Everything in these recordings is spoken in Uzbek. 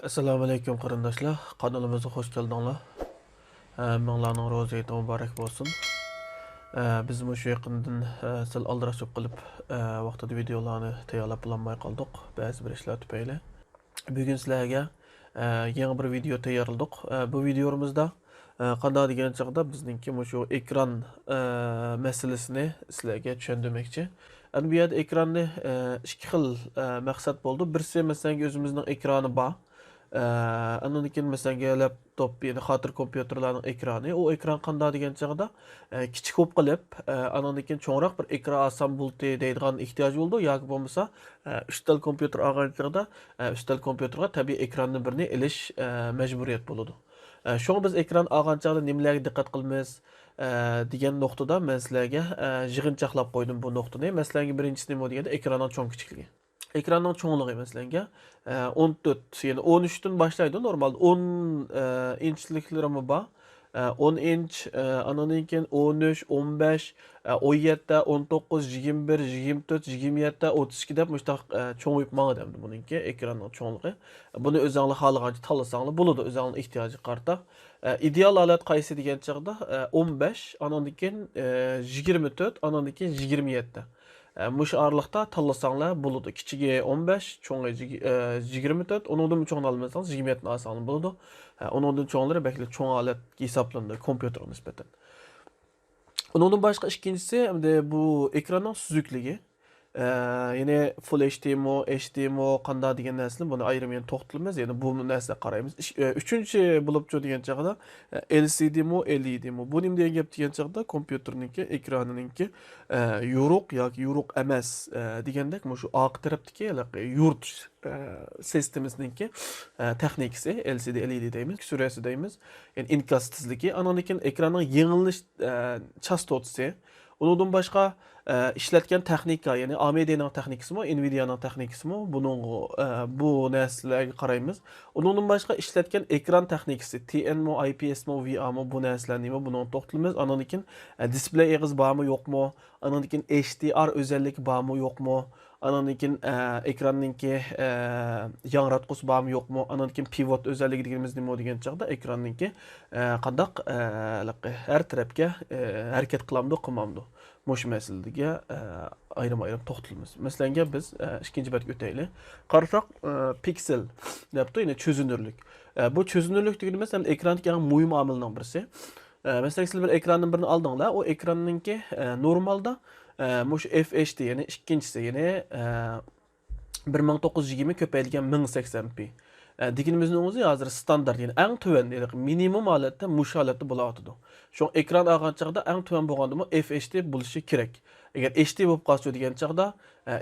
Assalomu alaykum qarindoshlar. Kanalimizga hoş geldinglar. Minglarning ro'zati muborak bo'lsin. Biz shu yaqindan sil aldirashib qilib vaqtida videolarni tayyorlab bo'lmay qoldik. Ba'zi bir ishlar tufayli. Bugun sizlarga yangi bir video tayyorladik. Bu videomizda qanday degan chaqda bizningki shu ekran masalasini sizlarga tushuntirmoqchi. Bu yerda ekranni ikki xil maqsad bo'ldi. Birisi masalan o'zimizning ekrani bor. Andan keyin masalan laptop yani xatir kompyuterlarning ekrani, o ekran qanday degan chaqda kichik bo'lib qilib, andan keyin cho'ngroq bir ekran olsam bo'ldi deydigan ehtiyoj bo'ldi yoki bo'lmasa uchtal kompyuter olgan chaqda uchtal kompyuterga tabiiy ekranni birini ilish majburiyat bo'ladi. Shunga biz ekran olgan chaqda nimalarga diqqat qilamiz degan nuqtada men sizlarga yig'inchoqlab qo'ydim bu nuqtani. Masalan, birinchisi nima deganda ekranning cho'ng kichikligi. Ekranning cho'ngligi masalan 14 yani 13 dan boshlaydi normalda 10 inchliklarimi bor. 10 inch, andan keyin 13, 15, 17, 19, 21, 24, 27, 32 deb mushtaq cho'ngib mangadi buningki ekranning cho'ngligi. Buni o'zingizlar xohlagancha tanlasanglar bo'ladi, o'zingizning ehtiyojiga qarata. İdeal holat qaysi degan chaqda 15, andan keyin 24, andan keyin 27. Mush arlıqda tanlasanglar bo'ladi. Kichigi 15, cho'ngi 24, undan cho'ng olmasangiz 27 ni olsangiz bo'ladi. Undan cho'nglari bakli cho'ng holat hisoblanadi kompyuterga nisbatan. Undan boshqa ikkinchisi bu ekranning suzukligi. Yine Full HDMI, HDMI qanday degan narsani buni ayirmayan to'xtalamiz. Yani bu narsa qaraymiz. Uchinchi bo'lib degan chaqda LCDmi, LEDmi. Bu nima degan gap degan chaqda kompyuterningki, ekraniningki yo'ruq yoki yo'ruq emas degandek shu oq tarafdagi yurt sistemimizninki texnikasi LCD, LED deymiz, surasi deymiz. Yani inkas tezligi, andan keyin ekranning yengillish chastotasi. Undan boshqa ishlatgan texnika, ya'ni AMD'ning texnikasimi, Nvidia'ning texnikasimi, buning bu narsalarga qaraymiz. Undan boshqa ishlatgan ekran texnikasi, TNmi, IPSmi, VRmi bu narsalarni buni to'xtalamiz. Undan keyin displey eg'iz bormi, yo'qmi? Undan keyin HDR o'zalligi bormi, yo'qmi? Undan keyin ekranninki yangratqusi bormi, yo'qmi? Undan keyin pivot o'zalligi deganimiz nima degan chaqda ekranninki qandaq har tarafga harakat qilamdi, qilmamdi. Mush masalaga ayrim-ayrim to'xtalamiz. Masalan, biz ikkinchi betga o'taylik. Qarasak piksel debdi, ya'ni cho'zinurlik. Bu cho'zinurlik deganimiz ham ekrandagi eng muhim omilning birisi. Masalan, siz bir ekranning birini oldinglar, o ekranninki normalda mush FHD, ya'ni ikkinchisi, ya'ni 1920 ko'payilgan 1080p. Deganimizning o'zi hozir standart, ya'ni eng tuvan, minimum holatda mush holatda bo'layotdi. Şu ekran olgan chaqda eng tuvan bo'lgandimi FHD bo'lishi kerak. Agar HD bo'lib qolsa degan chaqda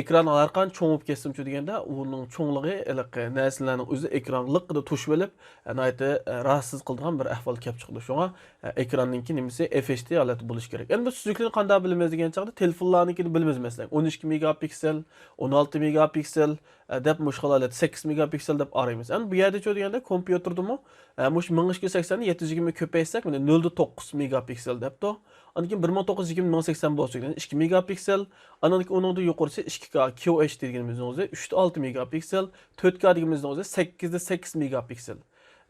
ekran har qancha cho'ng bo'lib ketsin deganda uning cho'ngligi narsalarning o'zi ekranliqda tushib olib, aytdi rahatsız qiladigan bir ahvol kelib chiqdi. Shunga ekranninki nimasi FHD holati bo'lishi kerak. Endi biz suzuklikni qanday bilamiz degan chaqda telefonlarnikini bilamiz masalan 12 megapiksel, 16 megapiksel deb mushg'alolat 8 megapiksel deb araymiz. Endi bu yerda deganda kompyuterdimi mush 1080 ni 720 ko'paysak, mana 0.9 megapiksel debdi. Andan keyin 1920 1080 bo'lsa, 2 megapiksel, andan keyin uningda yuqorisi 2K QHD deganimizning o'zi 3.6 megapiksel, 4K deganimizning o'zi 8.8 megapiksel.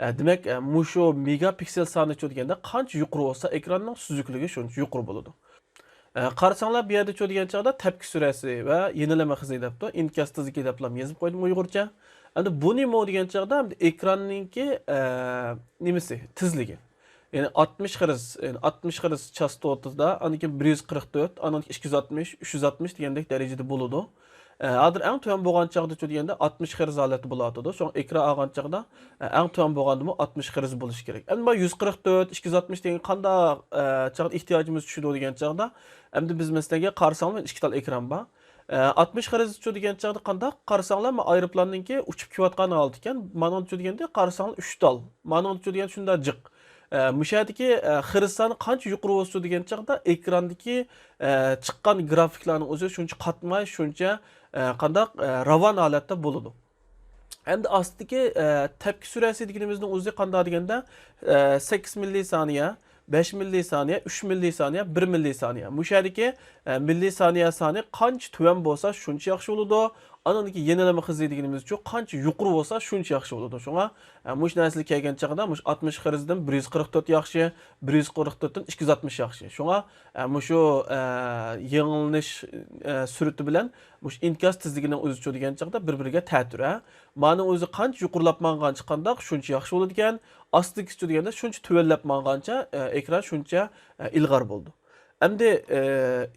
Demak, mushu megapiksel soni deganda qancha yuqori bo'lsa, ekranning suzukligi shuncha yuqori bo'ladi. Qarasanglar bu yerda degan chaqda tapki surasi va yenilama xizmat debdi, inkas tezligi deb yozib qo'ydim Uyg'urcha. Endi bu nima degan chaqda ekranninki nimasi tezligi. Yani 60 Hz, yani 60 Hz chastotada, andan keyin 144, andan keyin 260, 360 degandek darajada bo'ladi. Hozir eng tuvan bo'lgan chaqda deganda 60 Hz holati bo'ladi. So'ng ekran olgan chaqda eng tuvan bo'lgandimi 60 Hz bo'lishi kerak. Endi bu 144, 260 degan qanday chaqda ehtiyojimiz tushadi degan chaqda, endi biz masalan qarasanglar ikki tal ekran bor. 60 Hz degan chaqda qanday qarasanglar, aeroplanninki uchib ketayotgan holda ekan, mana deganda qarasanglar 3 tal. Mana degan shunday jiq. Müşahideki hırsani qancha yuqori bo'lsa degan chaqda ekrandagi chiqqan grafiklarning o'zi shuncha qatmay, shuncha qandaq ravon holatda bo'ladi. Endi astidagi tapki surasi deganimizning o'zi qanday deganda 8 millisaniya 5 millisaniye, 3 millisaniye, 1 millisaniye. Müşadiki millisaniye sani qancha tuvan bolsa shuncha yaxshi bo'ladi. Anandaki yenileme hızı deganimiz uchun qancha yuqori bo'lsa shuncha yaxshi bo'ladi. Shunga mush narsalar kelgan chaqda mush 60 Hzdan 144 yaxshi, 144 dan 260 yaxshi. Shunga mushu yengilanish surati bilan mush inkas tezligining o'zi degan chaqda bir-biriga ta'tir. Ma'ni o'zi qancha yuqorilab mangan chiqqanda shuncha yaxshi bo'ladi ekan, astiki deganda shuncha tuvallab mangancha ekran shuncha ilg'or bo'ldi. Endi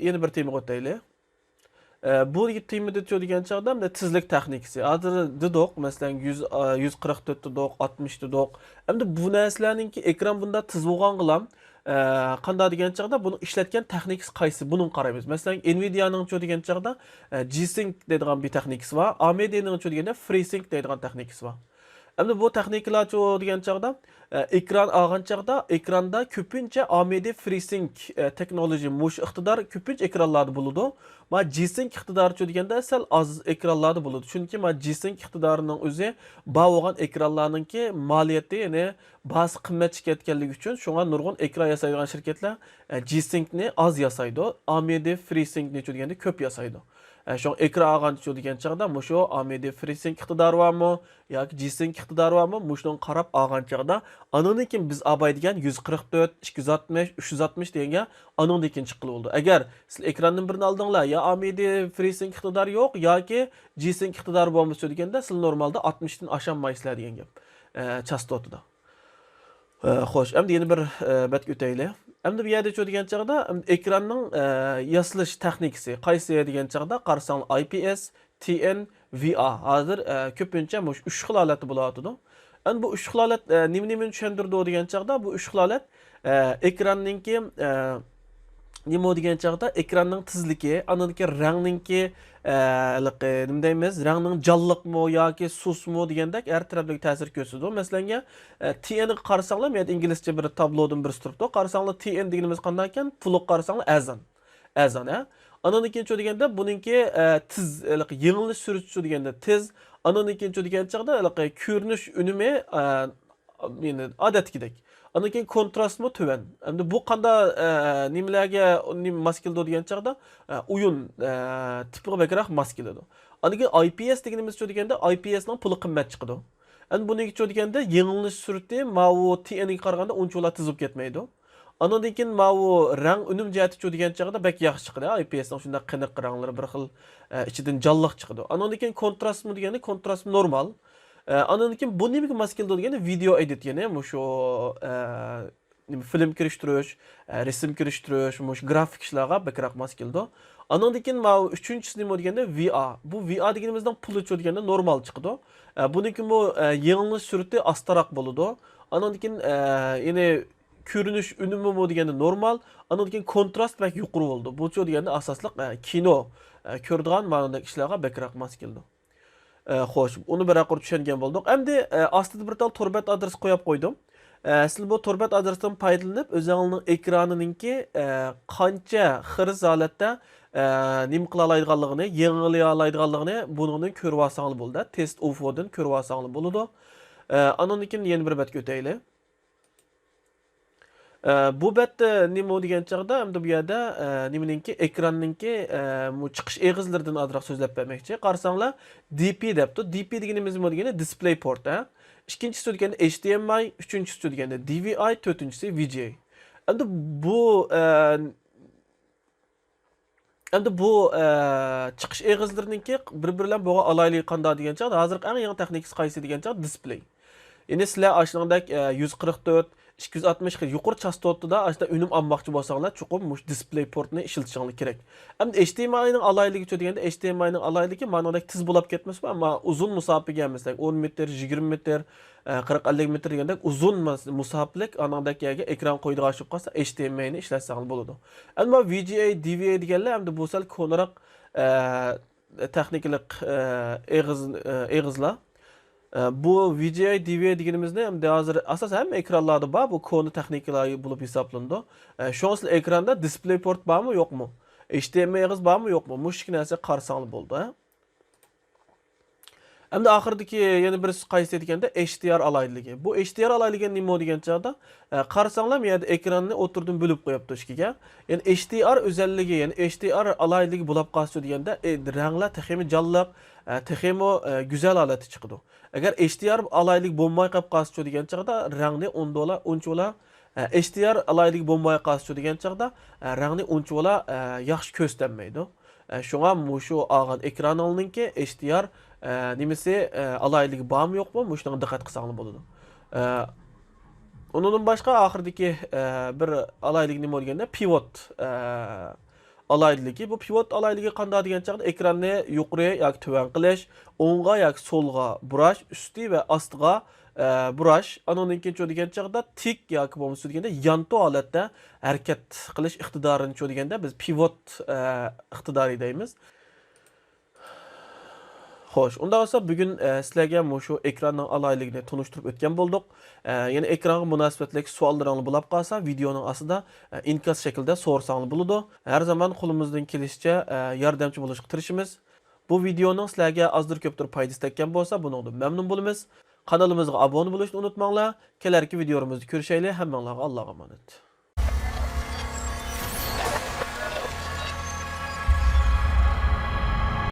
yana bir temaga o'taylik. Bu temada degan chaqda tizlik texnikasi. Hozir dedik, masalan 144 dedik, 60 dedik. Endi bu narsalarningki ekran bunda tiz bo'lgangilam qanday degan chaqda buni ishlatgan texnikasi qaysi? Buni qaraymiz. Masalan, Nvidia'ning degan chaqda G-Sync deydigan bir texnikasi bor. AMD'ning deganda FreeSync deydigan texnikasi bor. Endi bu texnikalar degan chaqda ekran olgan chaqda ekranda ko'pincha AMD FreeSync texnology mush iqtidor ko'pincha ekranlarda bo'ladi. Ma G-Sync iqtidori deganda sal az ekranlarda bo'ladi. Chunki ma G-Sync iqtidorining o'zi bo'lgan ekranlarningki maliyati, ya'ni ba'zi qimmatga ketganligi uchun shunga nurg'un ekran yasaydigan shirkatlar G-Syncni az yasaydi. AMD FreeSyncni deganda ko'p yasaydi. Şu ekran ağancı degan chaqda mushu AMD FreeSync iqtidori bormi yoki G-Sync iqtidori bormi mushdan qarab olgan chaqda anondan biz abaydigan 144, 260, 360 deganga anondan chiqqili bo'ldi. Agar siz ekranning birini oldinglar, ya AMD FreeSync iqtidori yo'q yoki G-Sync iqtidori bo'lmasa deganda siz normalda 60 dan oshamaysiz degan gap. Chastotida. Xo'sh, endi yana bir batga o'taylik. Endi bu yerda degan chaqda ekranning yasalish texnikasi qaysi degan chaqda qarasang IPS, TN, VA. Hozir ko'pincha mush 3 xil holati bo'ladi. Endi bu 3 xil holat nima tushuntirdi degan chaqda bu 3 xil holat ekranningki nima degan chaqda ekranning tizligi, anadagi rangninki nima deymiz, rangning jalliqmi yoki susmi degandek har tarafdagi ta'sir ko'rsatadi. Masalan, TN ni qarasanglar, men inglizcha bir tablodan bir turibdi. Qarasanglar TN deganimiz qanday ekan? Pulliq qarasanglar azon. Azon, ha? Andan keyin deganda buningki tiz, yengilish surati deganda tiz, andan keyin degan chaqda ko'rinish unumi meni odatdagidek. Andan keyin kontrastmi tuvan. Endi bu qanday nimalarga mos keladi degan chaqda o'yin tipiga bakroq mos keladi. Andan keyin IPS deganimiz deganda IPS ning puli qimmat chiqadi. Endi buniki deganda yengilish surati ma'vu TN ga qaraganda uncha tizib ketmaydi. Andan keyin ma'vu rang unum jihati degan chaqda bak yaxshi chiqadi. IPS ning shunday qiniq ranglari bir xil ichidan jalliq chiqadi. Andan keyin kontrastmi deganda kontrast normal. Andan keyin bu nimaga mos keladi deganda video edit, ya'ni mushu film kirishtirish, rasm kirishtirish, mush grafik ishlarga bakroq mos keladi. Andan keyin ma uchinchisi nima deganda VA. Bu VA deganimizdan puli deganda normal chiqadi. Buniki bu yengilish surati astaroq bo'ladi. Andan keyin ya'ni ko'rinish unumi deganda normal, andan keyin kontrast bak yuqori bo'ldi. Bu deganda asosliq kino ko'radigan ma'nodagi ishlarga bakroq mos keldi. Xo'sh, uni baraqur tushungan bo'ldik. Endi ostida bir tal torbat adres qo'yib qo'ydim. Siz bu torbat adresdan foydalanib o'zingizning ekraniningki qancha xiris holatda nima qila oladiganligini, yengilay oladiganligini buningdan ko'rib olsangiz bo'ldi. Test UFO'dan ko'rib olsangiz bo'ladi. Andan keyin yana bir batga o'taylik. Bu batda nima degan chaqda endi bu yerda nimaninki ekranninki chiqish eg'izlaridan ozroq so'zlab bermoqchi. Qarasanglar DP debdi. DP deganimiz nima degani? Display port, ha. İkincisi deganda HDMI, üçüncüsü deganda DVI, dördüncüsü VGA. Endi bu chiqish eg'izlarininki bir-birlan bo'g'a alayli qanday degan chaqda hozir eng yangi texnikasi qaysi degan chaqda display. Endi sizlar ashuningdek 144 260 yuqori chastotida ashda unum olmoqchi bo'lsanglar, chuqur mush display portni ishlatishingiz kerak. Endi HDMI ning alayligi deganda HDMI ning alayligi ma'nodagi tiz bo'lib ketmas, ammo uzun musofaga masalan 10 metr, 20 metr, 40-50 metr degandek uzun musofalik anadagi ekran qo'ydigan bo'lib qolsa HDMI ni ishlatsangiz bo'ladi. Ammo VGA, DVA deganlar endi bu sal ko'proq texnikalik eg'izlar. Bu VGA, DVA deganimizda ham hozir asosan ham ekranlarda bor, bu konu texnikalar bo'lib hisoblandi. Shunsiz ekranda display port bormi, yo'qmi? HDMI eg'iz bormi, yo'qmi? Mushuk narsa qarasangiz bo'ldi. Endi oxiridagi yana birisi qaysi deganda HDR alayligi. Bu HDR alayligi nima degan chog'da qarasanglar bu yerda ekranni o'tirdim bo'lib qo'yapti ikkiga. Ya'ni HDR o'zalligi, ya'ni HDR alayligi bo'lib qolsa deganda ranglar texmi jonliq, texmi go'zal holati chiqadi. Agar HDR alaylik bo'lmay qolib qolsa degan chog'da rangni unchola HDR alaylik bo'lmay qolsa degan chog'da rangni unchola yaxshi ko'rsatilmaydi. Şuna muşu ağan ekran alınınki HDR nimesi alayligi bormi yo'qmi? Muşuna diqqat qilsanglar bo'ladi. Ondan başqa oxirdagi bir alaylik nima bo'lganda pivot alayligi. Bu pivot alayligi qanday degan chaqda ekranni yuqori yoki tuvan qilish, o'ngga yoki so'lga burash, usti va ostiga burash, anondan keyin degan chaqda tik yoki bo'lmasa deganda yanto holatda harakat qilish iqtidorini deganda biz pivot iqtidori deymiz. Xo'sh, unda bo'lsa bugun sizlarga shu ekranning alayligini tunishtirib o'tgan bo'ldik. Yana ekranga munosabatli savollaringiz bo'lib qolsa, videoning ostida inkas shaklida so'rsangiz bo'ladi. Har zaman qo'limizdan kelishicha yordamchi bo'lishga tirishamiz. Bu videoning sizlarga ozdir ko'pdir foydasi tekkan bo'lsa, bundan mamnun bo'lamiz. Kanalimizga obuna bo'lishni unutmanglar. Kelarki videolarimizni ko'rishaylik. Hammanglarga Allohga omonat.